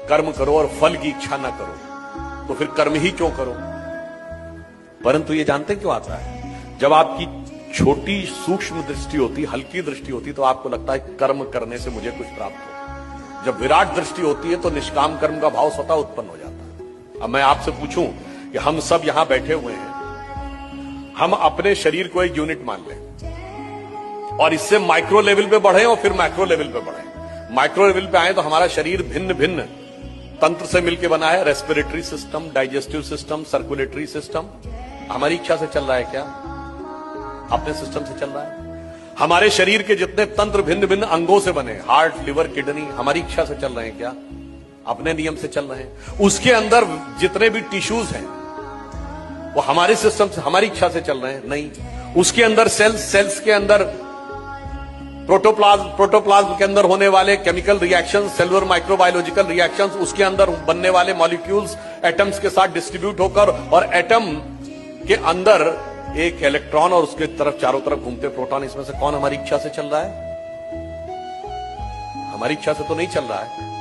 कर्म करो और फल की इच्छा ना करो, तो फिर कर्म ही क्यों करो। परंतु ये जानते क्यों आता है? जब आपकी छोटी सूक्ष्म दृष्टि होती, हल्की दृष्टि होती, तो आपको लगता है कर्म करने से मुझे कुछ प्राप्त हो। जब विराट दृष्टि होती है तो निष्काम कर्म का भाव स्वतः उत्पन्न हो जाता है। अब मैं आपसे पूछूं कि हम सब यहां बैठे हुए हैं, हम अपने शरीर को एक यूनिट मान लें और इससे माइक्रो लेवल पे बढ़े और फिर मैक्रो लेवल पे बढ़े। माइक्रो लेवल पे आए तो हमारा शरीर भिन्न भिन्न तंत्र से मिलकर बना है। Respiratory system, digestive system, circulatory system. हमारी इच्छा से चल रहा है क्या? अपने सिस्टम से चल रहा है। हमारे शरीर के जितने तंत्र भिन्न भिन्न अंगों से बने, हार्ट, लिवर, किडनी, हमारी इच्छा से चल रहे हैं क्या? अपने नियम से चल रहे हैं। उसके अंदर जितने भी टिश्यूज हैं वो हमारे सिस्टम से, हमारी इच्छा से चल रहे हैं? नहीं। उसके अंदर सेल्स के अंदर प्रोटोप्लाज्म के अंदर होने वाले chemical reactions, cellular microbiological reactions, उसके अंदर बनने वाले मॉलिक्यूल्स एटम्स के साथ डिस्ट्रीब्यूट होकर, और एटम के अंदर एक इलेक्ट्रॉन और उसके तरफ चारों तरफ घूमते प्रोटॉन, इसमें से कौन हमारी इच्छा से चल रहा है? हमारी इच्छा से तो नहीं चल रहा है।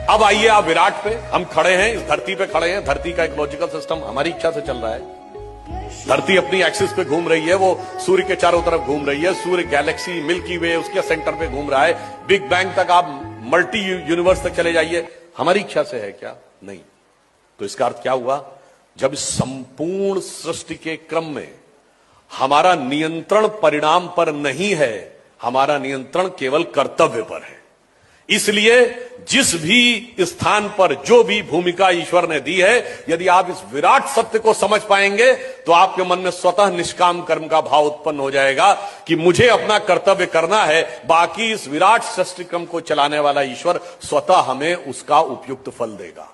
अब आइए आप विराट पे, हम खड़े हैं, इस धरती पे खड़े हैं। धरती का इकोलॉजिकल सिस्टम हमारी इच्छा से चल रहा है। धरती अपनी एक्सिस पे घूम रही है, वो सूर्य के चारों तरफ घूम रही है। सूर्य गैलेक्सी, मिल्की वे उसके सेंटर पे घूम रहा है। बिग बैंग तक आप मल्टी यूनिवर्स तक चले जाइए, हमारी इच्छा से है क्या? नहीं। तो इसका अर्थ क्या हुआ? जब संपूर्ण सृष्टि के क्रम में हमारा नियंत्रण परिणाम पर नहीं है, हमारा नियंत्रण केवल कर्तव्य पर है। इसलिए जिस भी स्थान पर जो भी भूमिका ईश्वर ने दी है, यदि आप इस विराट सत्य को समझ पाएंगे तो आपके मन में स्वतः निष्काम कर्म का भाव उत्पन्न हो जाएगा कि मुझे अपना कर्तव्य करना है, बाकी इस विराट सृष्टि क्रम को चलाने वाला ईश्वर स्वतः हमें उसका उपयुक्त फल देगा।